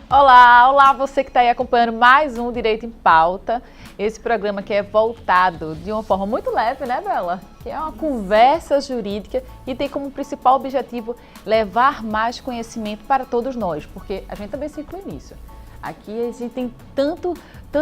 Olá, olá você que está aí acompanhando mais um Direito em Pauta. Esse programa que é voltado de uma forma muito leve, né, Bela? Que é uma conversa jurídica e tem como principal objetivo levar mais conhecimento para todos nós, porque a gente também se inclui nisso. Aqui a gente tem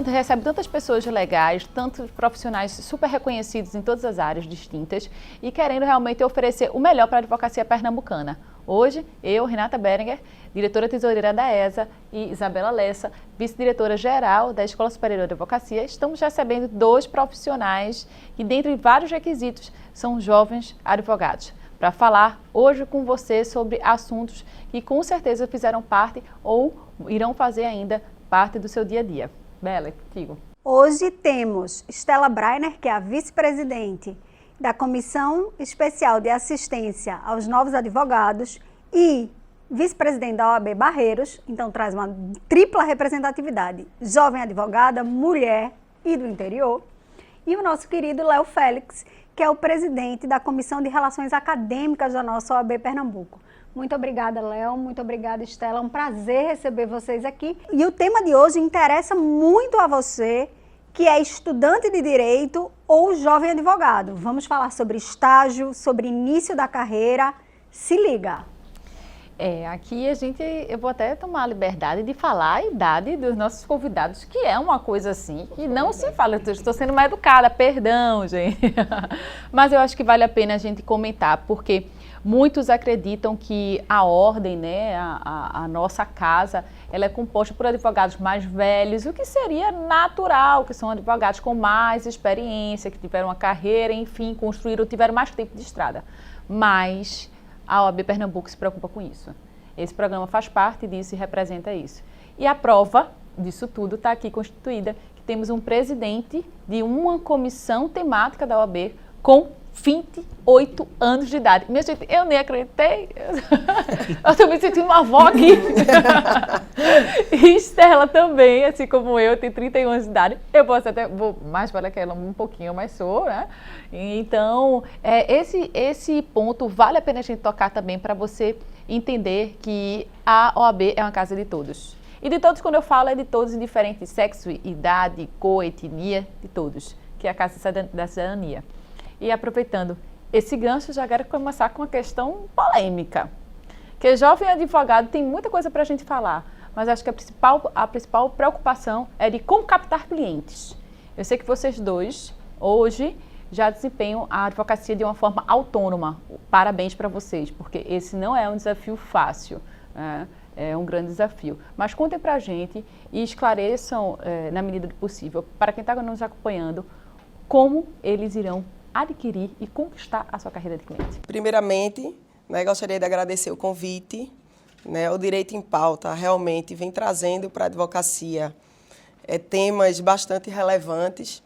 recebe tantas pessoas legais, tantos profissionais super reconhecidos em todas as áreas distintas e querendo realmente oferecer o melhor para a advocacia pernambucana. Hoje, eu, Renata Berenguer, diretora tesoureira da ESA, e Isabela Lessa, vice-diretora-geral da Escola Superior de Advocacia, estamos recebendo dois profissionais que, dentre vários requisitos, são jovens advogados, para falar hoje com você sobre assuntos que com certeza fizeram parte ou irão fazer ainda parte do seu dia a dia. Bela, é contigo. Hoje temos Stella Breiner, que é a vice-presidente da Comissão Especial de Assistência aos Novos Advogados e vice-presidente da OAB Barreiros, então traz uma tripla representatividade, jovem advogada, mulher e do interior. E o nosso querido Léo Félix, que é o presidente da Comissão de Relações Acadêmicas da nossa OAB Pernambuco. Muito obrigada, Léo. Muito obrigada, Stella. É um prazer receber vocês aqui. E o tema de hoje interessa muito a você, que é estudante de direito ou jovem advogado. Vamos falar sobre estágio, sobre início da carreira. Se liga! Aqui eu vou até tomar a liberdade de falar a idade dos nossos convidados, que é uma coisa assim, que não se fala. Eu estou sendo mais educada, perdão, gente. Mas eu acho que vale a pena a gente comentar, porque muitos acreditam que a ordem, né, a nossa casa, ela é composta por advogados mais velhos, o que seria natural, que são advogados com mais experiência, que tiveram uma carreira, enfim, tiveram mais tempo de estrada. Mas a OAB Pernambuco se preocupa com isso. Esse programa faz parte disso e representa isso. E a prova disso tudo está aqui constituída, que temos um presidente de uma comissão temática da OAB com 28 anos de idade. Minha gente, eu nem acreditei. Eu estou me sentindo uma avó aqui. E Stella também, assim como eu, tem 31 anos de idade. Eu vou mais para aquela um pouquinho, mas sou, né? Então, esse ponto vale a pena a gente tocar também para você entender que a OAB é uma casa de todos. E de todos, quando eu falo, é de todos, indiferente de sexo, idade, cor, etnia, de todos, que é a casa da cidadania. E aproveitando esse gancho, já quero começar com uma questão polêmica. Que jovem advogado tem muita coisa para a gente falar, mas acho que a principal preocupação é de como captar clientes. Eu sei que vocês dois, hoje, já desempenham a advocacia de uma forma autônoma. Parabéns para vocês, porque esse não é um desafio fácil, né? É um grande desafio. Mas contem para a gente e esclareçam, na medida do possível, para quem está nos acompanhando, como eles irão adquirir e conquistar a sua carreira de cliente. Primeiramente, gostaria de agradecer o convite. O Direito em Pauta realmente vem trazendo para a advocacia temas bastante relevantes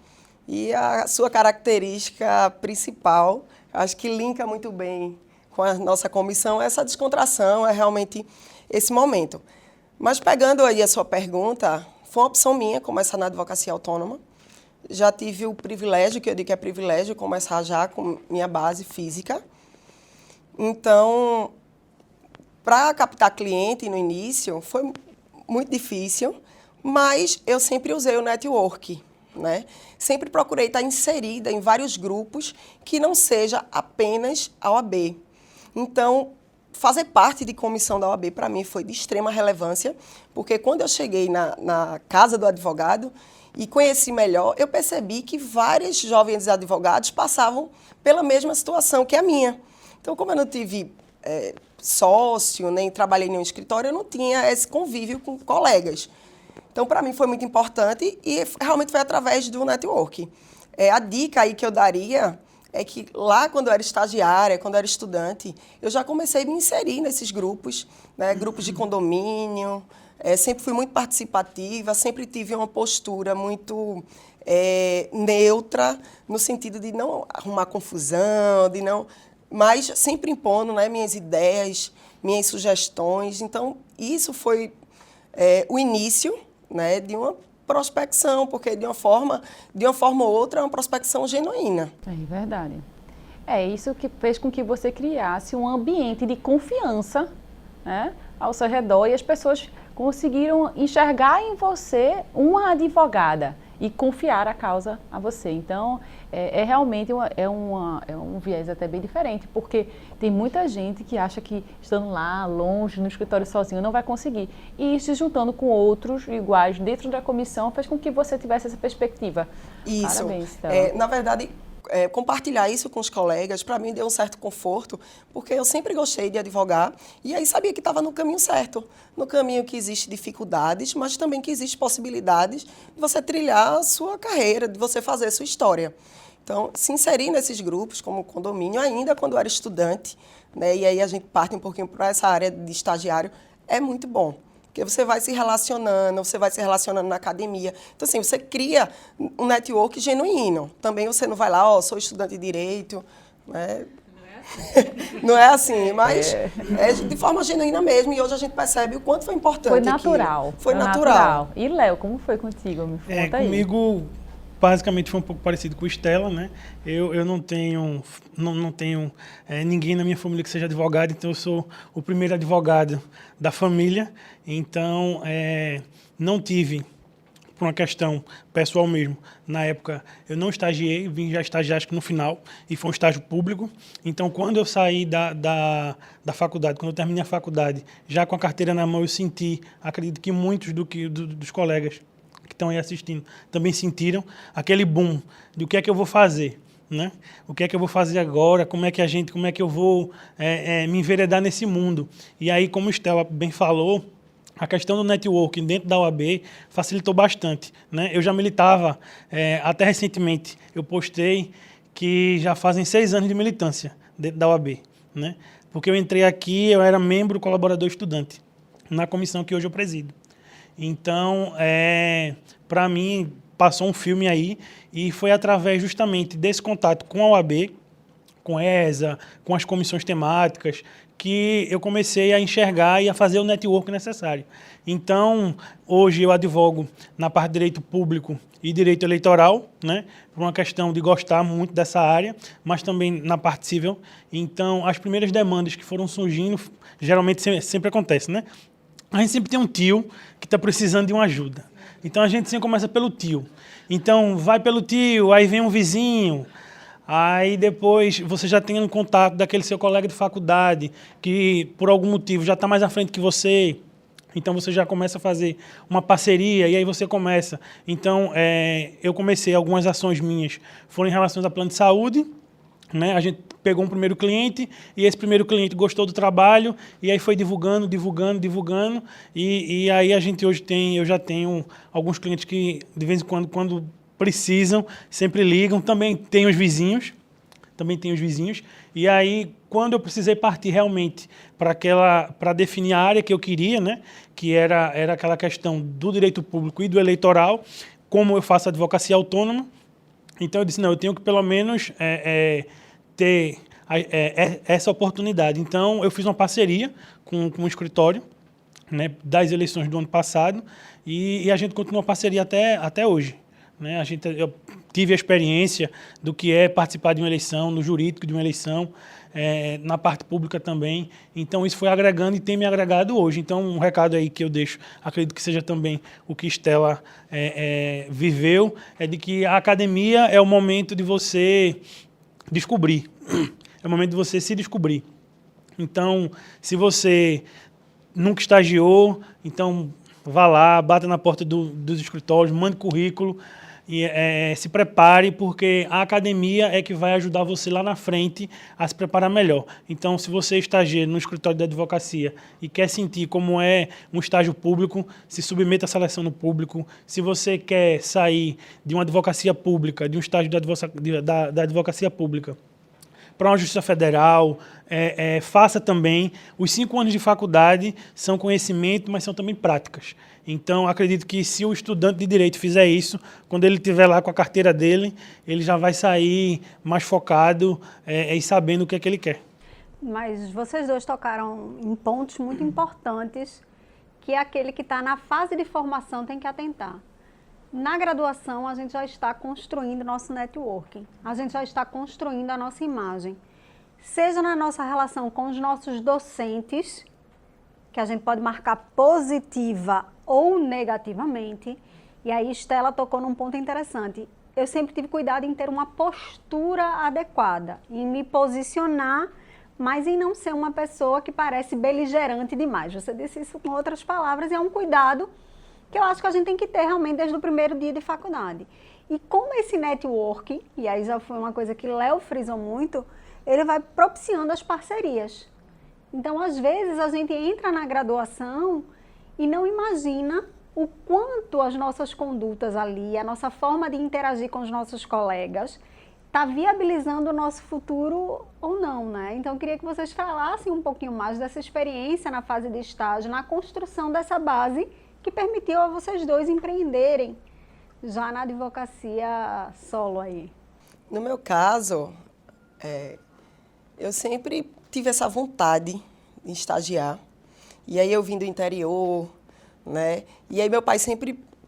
e a sua característica principal, acho que linka muito bem com a nossa comissão, essa descontração, é realmente esse momento. Mas pegando aí a sua pergunta, foi uma opção minha começar na advocacia autônoma. Já tive o privilégio, que eu digo que é privilégio, começar já com minha base física. Então, para captar cliente no início, foi muito difícil, mas eu sempre usei o network, né? Sempre procurei estar inserida em vários grupos que não seja apenas a OAB. Então, fazer parte de comissão da OAB, para mim, foi de extrema relevância, porque quando eu cheguei na casa do advogado, e conheci melhor, eu percebi que vários jovens advogados passavam pela mesma situação que a minha. Então, como eu não tive sócio, nem trabalhei em nenhum escritório, eu não tinha esse convívio com colegas. Então, para mim, foi muito importante e realmente foi através do network. A dica aí que eu daria é que lá, quando eu era estagiária, quando eu era estudante, eu já comecei a me inserir nesses grupos, né, grupos de condomínio. Sempre fui muito participativa, sempre tive uma postura muito neutra, no sentido de não arrumar confusão, mas sempre impondo, né, minhas ideias, minhas sugestões. Então, isso foi o início, né, de uma prospecção, porque de uma forma ou outra é uma prospecção genuína. É verdade. Isso que fez com que você criasse um ambiente de confiança, né, ao seu redor, e as pessoas conseguiram enxergar em você uma advogada e confiar a causa a você. Então, realmente um viés até bem diferente, porque tem muita gente que acha que estando lá, longe, no escritório sozinho, não vai conseguir. E se juntando com outros iguais dentro da comissão fez com que você tivesse essa perspectiva. Isso. Parabéns, Stella. Na verdade, compartilhar isso com os colegas, para mim, deu um certo conforto, porque eu sempre gostei de advogar e aí sabia que estava no caminho certo, no caminho que existe dificuldades, mas também que existe possibilidades de você trilhar a sua carreira, de você fazer a sua história. Então, se inserir nesses grupos, como condomínio, ainda quando eu era estudante, né, e aí a gente parte um pouquinho para essa área de estagiário, é muito bom. Porque você vai se relacionando na academia. Então, assim, você cria um network genuíno. Também você não vai lá, sou estudante de Direito, né? Não é assim, mas é de forma genuína mesmo. E hoje a gente percebe o quanto foi importante. Foi natural. Foi natural. E, Léo, como foi contigo? Me conta aí. Comigo, basicamente, foi um pouco parecido com Stella, né? Eu não tenho ninguém na minha família que seja advogado, então eu sou o primeiro advogado da família. Então, não tive, por uma questão pessoal mesmo, na época eu não estagiei, vim já estagiar acho que no final, e foi um estágio público. Então, quando eu saí da faculdade, quando eu terminei a faculdade, já com a carteira na mão, eu senti, acredito que muitos dos colegas que estão aí assistindo também sentiram aquele boom de o que é que eu vou fazer, né? O que é que eu vou fazer agora, como é que eu vou me enveredar nesse mundo. E aí, como Stella bem falou, a questão do networking dentro da OAB facilitou bastante, né? Eu já militava, até recentemente, eu postei que já fazem 6 anos de militância dentro da OAB, né? Porque eu entrei aqui, eu era membro colaborador estudante na comissão que hoje eu presido. Então, para mim, passou um filme aí e foi através justamente desse contato com a OAB, com a ESA, com as comissões temáticas, que eu comecei a enxergar e a fazer o network necessário. Então, hoje eu advogo na parte de direito público e direito eleitoral, né, por uma questão de gostar muito dessa área, mas também na parte civil. Então, as primeiras demandas que foram surgindo, geralmente sempre acontece, né? A gente sempre tem um tio que está precisando de uma ajuda. Então, a gente sempre começa pelo tio. Então, vai pelo tio, aí vem um vizinho, aí depois você já tem um contato daquele seu colega de faculdade que, por algum motivo, já está mais à frente que você. Então, você já começa a fazer uma parceria e aí você começa. Então, eu comecei algumas ações minhas, foram em relação a plano de saúde, né? A gente pegou um primeiro cliente e esse primeiro cliente gostou do trabalho e aí foi divulgando e aí eu já tenho alguns clientes que de vez em quando precisam, sempre ligam. Também tem os vizinhos e aí quando eu precisei partir realmente para definir a área que eu queria, né, que era aquela questão do direito público e do eleitoral, como eu faço advocacia autônoma. Então, eu disse, não, eu tenho que pelo menos ter essa oportunidade. Então, eu fiz uma parceria com um escritório, né, das eleições do ano passado e a gente continua a parceria até hoje, né? Eu tive a experiência do que é participar de uma eleição, no jurídico de uma eleição, na parte pública também. Então, isso foi agregando e tem me agregado hoje. Então, um recado aí que eu deixo, acredito que seja também o que Stella viveu, é de que a academia é o momento de você descobrir. É o momento de você se descobrir. Então, se você nunca estagiou, então vá lá, bata na porta dos escritórios, mande currículo, e se prepare, porque a academia é que vai ajudar você lá na frente a se preparar melhor. Então, se você estagia no escritório de advocacia e quer sentir como é um estágio público, se submeta à seleção no público. Se você quer sair de uma advocacia pública, de um estágio da advocacia pública, para uma justiça federal, faça também. Os 5 anos de faculdade são conhecimento, mas são também práticas. Então, acredito que se o estudante de direito fizer isso, quando ele estiver lá com a carteira dele, ele já vai sair mais focado e sabendo o que é que ele quer. Mas vocês dois tocaram em pontos muito importantes, que é aquele que está na fase de formação tem que atentar. Na graduação, a gente já está construindo nosso networking, a gente já está construindo a nossa imagem, seja na nossa relação com os nossos docentes, que a gente pode marcar positiva ou negativamente. E aí Estela tocou num ponto interessante. Eu sempre tive cuidado em ter uma postura adequada, em me posicionar, mas em não ser uma pessoa que parece beligerante demais. Você disse isso com outras palavras, e é um cuidado que eu acho que a gente tem que ter realmente desde o primeiro dia de faculdade. E como esse networking, e aí já foi uma coisa que Léo frisou muito, ele vai propiciando as parcerias. Então, às vezes, a gente entra na graduação e não imagina o quanto as nossas condutas ali, a nossa forma de interagir com os nossos colegas, está viabilizando o nosso futuro ou não, né? Então, eu queria que vocês falassem um pouquinho mais dessa experiência na fase de estágio, na construção dessa base que permitiu a vocês dois empreenderem já na advocacia solo aí. No meu caso, eu sempre tive essa vontade de estagiar. E aí eu vim do interior, né? E aí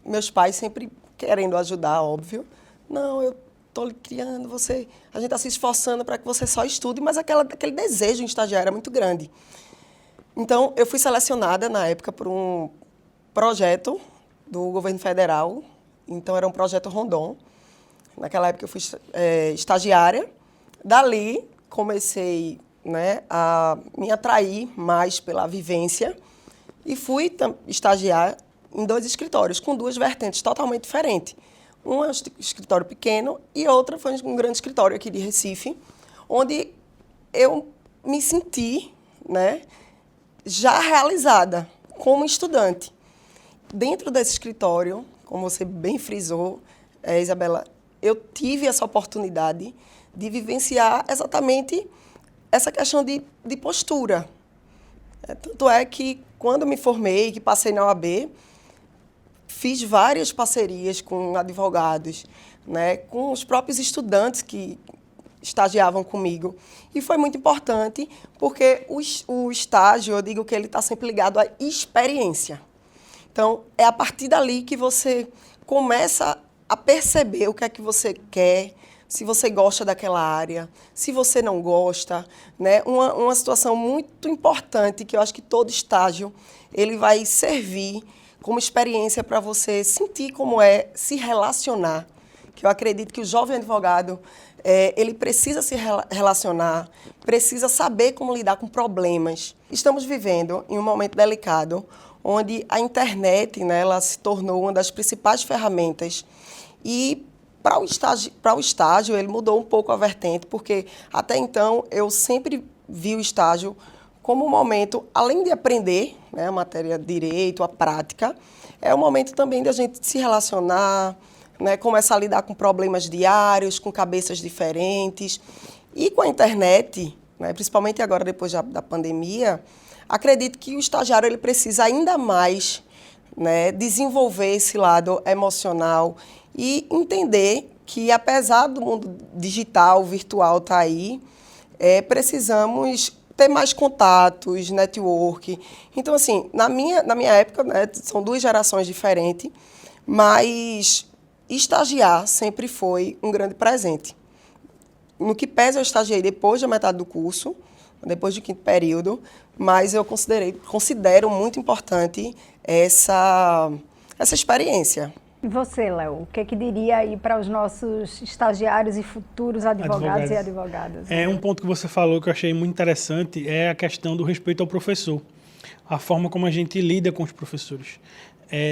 meus pais sempre querendo ajudar, óbvio. Não, eu estou lhe criando, a gente está se esforçando para que você só estude, mas aquele desejo em estagiar era muito grande. Então, eu fui selecionada na época por um projeto do governo federal. Então, era um projeto Rondon. Naquela época, eu fui estagiária. Dali, comecei, né, a me atrair mais pela vivência e fui estagiar em 2 escritórios, com 2 vertentes totalmente diferentes. Um é um escritório pequeno e outra foi um grande escritório aqui de Recife, onde eu me senti, né, já realizada como estudante. Dentro desse escritório, como você bem frisou, Isabela, eu tive essa oportunidade de vivenciar exatamente essa questão de postura. Tanto é que, quando me formei, que passei na OAB, fiz várias parcerias com advogados, né, com os próprios estudantes que estagiavam comigo. E foi muito importante, porque o estágio, eu digo que ele está sempre ligado à experiência. Então, é a partir dali que você começa a perceber o que é que você quer, se você gosta daquela área, se você não gosta, né? Uma situação muito importante que eu acho que todo estágio ele vai servir como experiência para você sentir como é se relacionar. Que eu acredito que o jovem advogado ele precisa se relacionar, precisa saber como lidar com problemas. Estamos vivendo em um momento delicado, onde a internet, né, ela se tornou uma das principais ferramentas. E para o estágio, ele mudou um pouco a vertente, porque até então eu sempre vi o estágio como um momento, além de aprender, né, a matéria de direito, a prática, é um momento também de a gente se relacionar, né, começar a lidar com problemas diários, com cabeças diferentes. E com a internet, né, principalmente agora depois da pandemia, acredito que o estagiário ele precisa ainda mais, né, desenvolver esse lado emocional e entender que, apesar do mundo digital, virtual estar aí, precisamos ter mais contatos, network. Então, assim, na minha época, né, são 2 gerações diferentes, mas estagiar sempre foi um grande presente. No que pesa, eu estagiei depois da metade do curso, depois do 5º período, mas eu considero muito importante essa experiência. E você, Léo, o que diria aí para os nossos estagiários e futuros advogados e advogadas? Um ponto que você falou que eu achei muito interessante é a questão do respeito ao professor, a forma como a gente lida com os professores.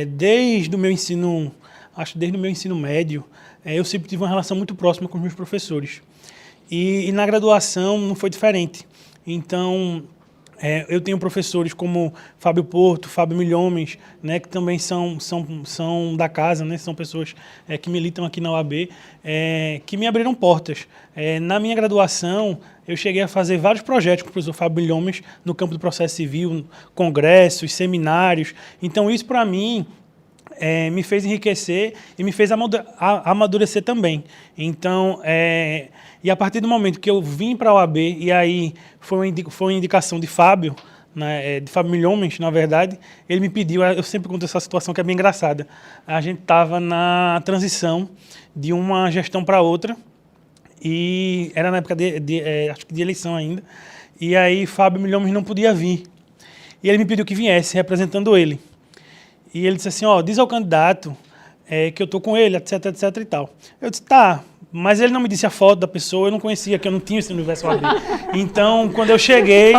Desde o meu ensino médio, eu sempre tive uma relação muito próxima com os meus professores. E na graduação não foi diferente. Então, eu tenho professores como Fábio Porto, Fábio Milhomens, né, que também são da casa, né, são pessoas que militam aqui na OAB, que me abriram portas. Na minha graduação, eu cheguei a fazer vários projetos com o professor Fábio Milhomens no campo do processo civil, congressos, seminários. Então, isso, para mim, me fez enriquecer e me fez amadurecer também. Então, e a partir do momento que eu vim para a OAB, e aí foi uma indicação de Fábio, né, de Fábio Milhomens, na verdade, ele me pediu, eu sempre conto essa situação que é bem engraçada, a gente estava na transição de uma gestão para outra, e era na época acho que de eleição ainda, e aí Fábio Milhomens não podia vir. e ele me pediu que viesse representando ele. E ele disse assim, ó, diz ao candidato que eu estou com ele, etc, etc e tal. Eu disse, tá, mas ele não me disse a foto da pessoa, eu não conhecia, que eu não tinha esse universo AB. Então, quando eu cheguei,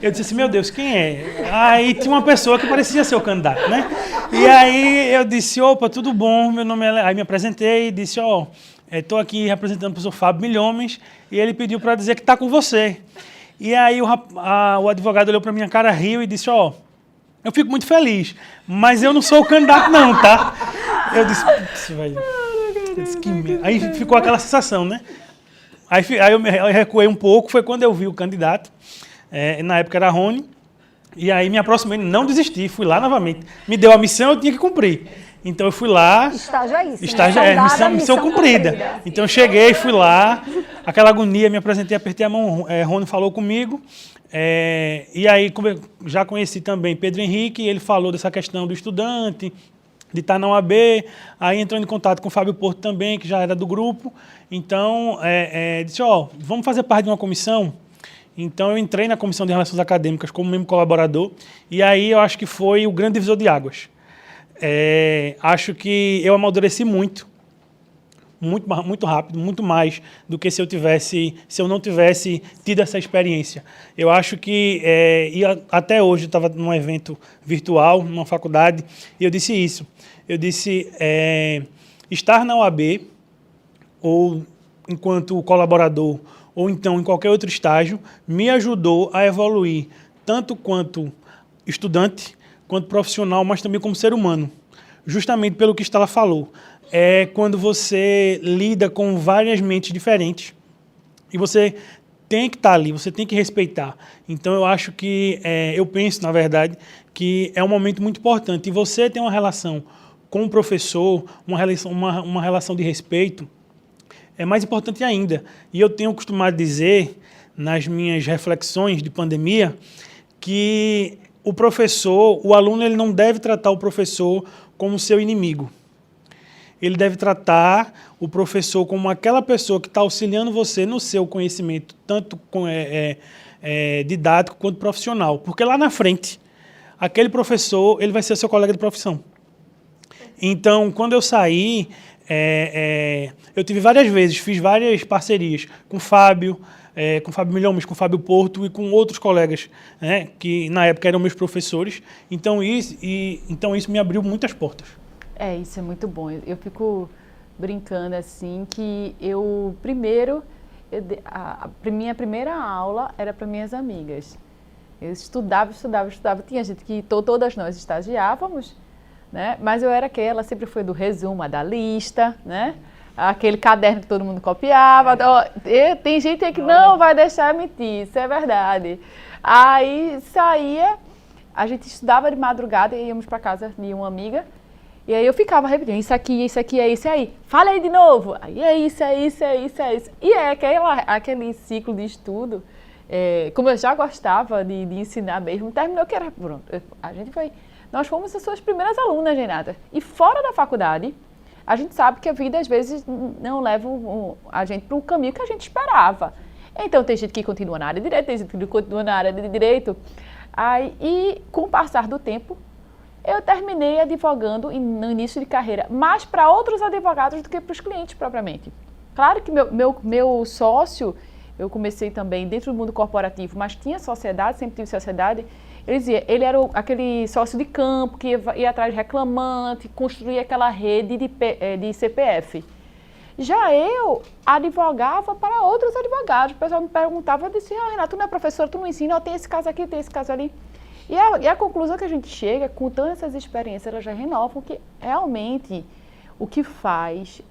eu disse assim, meu Deus, quem é? Aí tinha uma pessoa que parecia ser o candidato, né? E aí eu disse, opa, tudo bom, meu nome é... Aí me apresentei e disse, ó, estou aqui representando o professor Fábio Milhomes, e ele pediu para dizer que está com você. E aí o advogado olhou para minha cara, riu e disse, ó, eu fico muito feliz, mas eu não sou o candidato não, tá? Eu disse, putz, velho. Aí ficou aquela sensação, né? Aí eu recuei um pouco, foi quando eu vi o candidato, na época era Rony, e aí me aproximei, não desisti, fui lá novamente. Me deu a missão, eu tinha que cumprir. Então eu fui lá... Estágio é isso, missão cumprida. Então eu cheguei, fui lá, aquela agonia, me apresentei, apertei a mão, Rony falou comigo, e aí já conheci também Pedro Henrique, ele falou dessa questão do estudante, de estar na UAB, aí entrou em contato com o Fábio Porto também, que já era do grupo, então disse, ó, vamos fazer parte de uma comissão. Então eu entrei na Comissão de Relações Acadêmicas como membro colaborador, e aí eu acho que foi o grande divisor de águas. Acho que eu amadureci muito rápido, muito mais do que se eu não tivesse tido essa experiência. Eu acho que, até hoje eu estava num evento virtual, numa faculdade, e eu disse isso. Eu disse, estar na OAB, ou enquanto colaborador, ou então em qualquer outro estágio, me ajudou a evoluir, tanto quanto estudante, quanto profissional, mas também como ser humano. Justamente pelo que Stella falou. Quando você lida com várias mentes diferentes e você tem que estar ali, você tem que respeitar. Então, eu acho que, eu penso, na verdade, que é um momento muito importante. E você tem uma relação com o professor, uma relação de respeito, é mais importante ainda. E eu tenho costumado dizer, nas minhas reflexões de pandemia, que o aluno ele não deve tratar o professor como seu inimigo. Ele deve tratar o professor como aquela pessoa que está auxiliando você no seu conhecimento, tanto didático quanto profissional. Porque lá na frente, aquele professor ele vai ser seu colega de profissão. Então, quando eu saí, eu tive várias vezes, fiz várias parcerias com Fábio Milhomes, com Fábio Porto e com outros colegas, né, que na época eram meus professores. Então isso me abriu muitas portas. Isso é muito bom. Eu fico brincando assim que minha primeira aula era para minhas amigas. Eu estudava. Tinha gente que todas nós estagiávamos, né? Mas eu era sempre foi do resumo, da lista, né? Aquele caderno que todo mundo copiava. Tem gente aí que não vai deixar mentir, isso é verdade. Aí saía, a gente estudava de madrugada e íamos para casa de uma amiga. E aí eu ficava repetindo, isso aqui, é isso aí. Fala aí de novo. Aí é isso. E aquele ciclo de estudo, como eu já gostava de ensinar mesmo, terminou que era, pronto, nós fomos as suas primeiras alunas, Renata. E fora da faculdade, a gente sabe que a vida, às vezes, não leva a gente para o caminho que a gente esperava. Então, tem gente que continua na área de direito, tem gente que continua na área de direito. E, com o passar do tempo, eu terminei advogando no início de carreira, mais para outros advogados do que para os clientes, propriamente. Claro que meu sócio, eu comecei também dentro do mundo corporativo, mas tinha sociedade, sempre tive sociedade. Ele era aquele sócio de campo que ia atrás de reclamante, construía aquela rede de CPF. Já eu advogava para outros advogados. O pessoal me perguntava, eu disse, Renata, tu não é professora, tu não ensina, tem esse caso aqui, tem esse caso ali. E a conclusão que a gente chega, com todas essas experiências, elas já renovam que realmente o que faz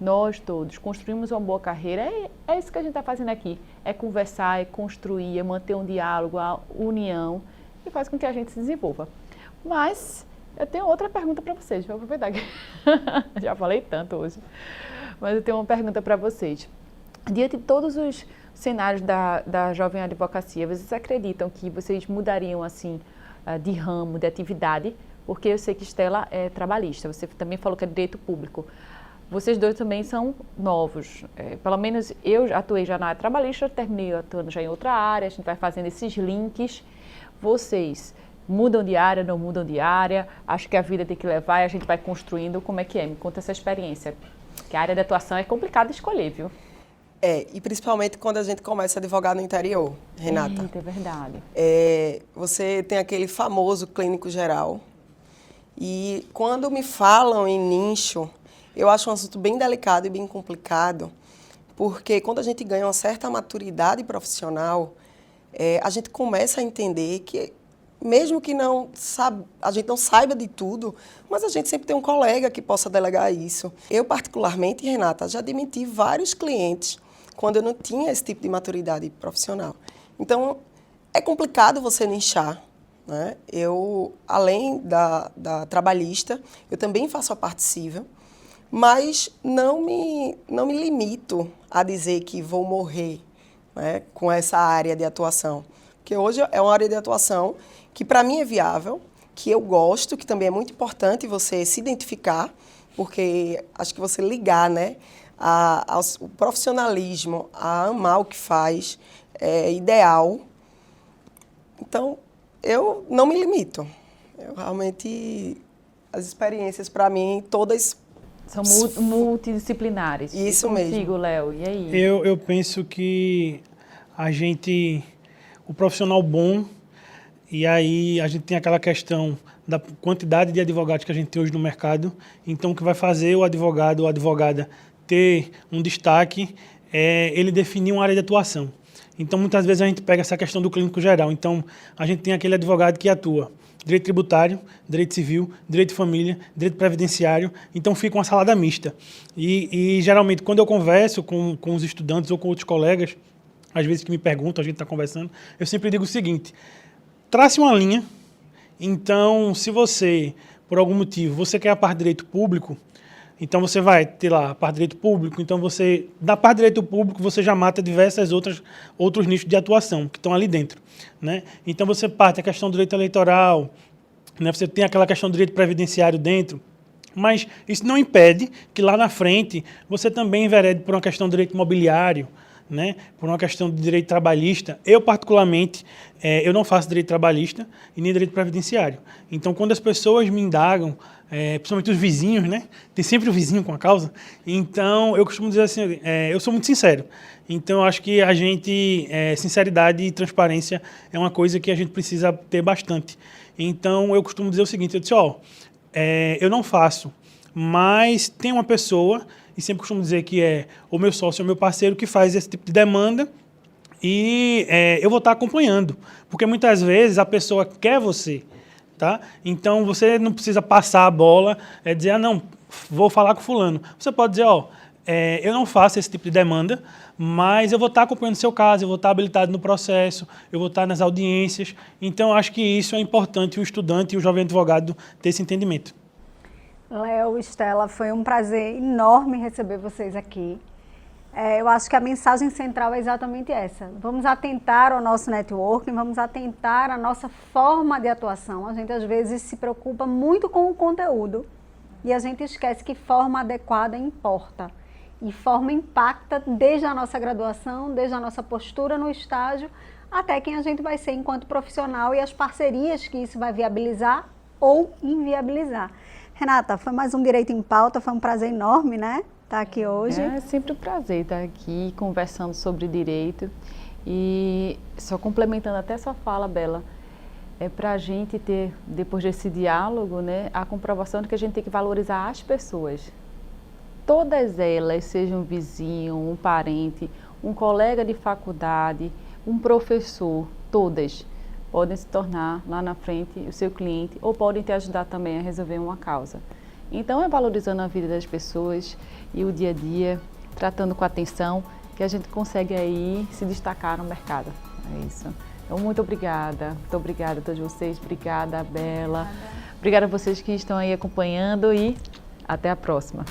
nós todos, construímos uma boa carreira, é isso que a gente está fazendo aqui. É conversar, é construir, é manter um diálogo, a união, e faz com que a gente se desenvolva. Mas eu tenho outra pergunta para vocês, vou aproveitar que já falei tanto hoje. Mas eu tenho uma pergunta para vocês. Diante de todos os cenários da jovem advocacia, vocês acreditam que vocês mudariam assim de ramo, de atividade? Porque eu sei que Stella é trabalhista, você também falou que é direito público. vocês dois também são novos. Pelo menos eu atuei já na área trabalhista, terminei atuando já em outra área, a gente vai fazendo esses links. Vocês mudam de área, não mudam de área? Acho que a vida tem que levar e a gente vai construindo. Como é que é? Me conta essa experiência. Que a área de atuação é complicada de escolher, viu? E principalmente quando a gente começa a advogar no interior, Renata. Eita, é verdade. Você tem aquele famoso clínico geral. E quando me falam em nicho, eu acho um assunto bem delicado e bem complicado, porque quando a gente ganha uma certa maturidade profissional, a gente começa a entender que, mesmo que a gente não saiba de tudo, mas a gente sempre tem um colega que possa delegar isso. Eu, particularmente, Renata, já demiti vários clientes quando eu não tinha esse tipo de maturidade profissional. Então, é complicado você nichar, né? Eu, além da trabalhista, eu também faço a parte civil, mas não me limito a dizer que vou morrer, né, com essa área de atuação. Porque hoje é uma área de atuação que para mim é viável, que eu gosto, que também é muito importante você se identificar, porque acho que você ligar, né, ao profissionalismo, a amar o que faz, é ideal. Então, eu não me limito. Eu realmente, as experiências para mim, todas... São multidisciplinares. Isso mesmo. Contigo, Léo, e aí? Eu penso que o profissional bom, e aí a gente tem aquela questão da quantidade de advogados que a gente tem hoje no mercado. Então, o que vai fazer o advogado ou a advogada ter um destaque é ele definir uma área de atuação. Então, muitas vezes a gente pega essa questão do clínico geral. Então, a gente tem aquele advogado que atua direito tributário, direito civil, direito de família, direito previdenciário. Então, fica uma salada mista. E geralmente, quando eu converso com os estudantes ou com outros colegas, às vezes que me perguntam, a gente está conversando, eu sempre digo o seguinte: trace uma linha. Então, se você, por algum motivo, você quer a parte de direito público, então você vai ter lá a parte de direito público, então você, da parte de direito público, você já mata diversos outros nichos de atuação que estão ali dentro, né? Então você parte a questão do direito eleitoral, né? Você tem aquela questão do direito previdenciário dentro, mas isso não impede que lá na frente você também enverede por uma questão do direito imobiliário, né? Por uma questão de direito trabalhista. Eu, particularmente, eu não faço direito trabalhista e nem direito previdenciário. Então, quando as pessoas me indagam, principalmente os vizinhos, né? Tem sempre o vizinho com a causa. Então, eu costumo dizer assim, eu sou muito sincero. Então, eu acho que a gente, sinceridade e transparência é uma coisa que a gente precisa ter bastante. Então, eu costumo dizer o seguinte, eu disse, eu não faço, mas tem uma pessoa, e sempre costumo dizer que é o meu sócio, o meu parceiro, que faz esse tipo de demanda, e eu vou estar acompanhando, porque muitas vezes a pessoa quer você, tá? Então, você não precisa passar a bola, dizer, não, vou falar com fulano. Você pode dizer, eu não faço esse tipo de demanda, mas eu vou estar acompanhando o seu caso, eu vou estar habilitado no processo, eu vou estar nas audiências. Então, acho que isso é importante o estudante e o jovem advogado ter esse entendimento. Léo, Estela, foi um prazer enorme receber vocês aqui. Eu acho que a mensagem central é exatamente essa. Vamos atentar ao nosso networking, vamos atentar à nossa forma de atuação. A gente, às vezes, se preocupa muito com o conteúdo e a gente esquece que forma adequada importa. E forma impacta desde a nossa graduação, desde a nossa postura no estágio, até quem a gente vai ser enquanto profissional e as parcerias que isso vai viabilizar ou inviabilizar. Renata, foi mais um Direito em Pauta, foi um prazer enorme, né? Estar aqui hoje. É sempre um prazer estar aqui conversando sobre direito. E só complementando até sua fala, Bela, para a gente ter, depois desse diálogo, né, a comprovação de que a gente tem que valorizar as pessoas. Todas elas, seja um vizinho, um parente, um colega de faculdade, um professor, todas podem se tornar lá na frente o seu cliente ou podem te ajudar também a resolver uma causa. Então é valorizando a vida das pessoas e o dia a dia, tratando com atenção, que a gente consegue aí se destacar no mercado. É isso. Então muito obrigada a todos vocês, obrigada Bela, obrigada a vocês que estão aí acompanhando e até a próxima.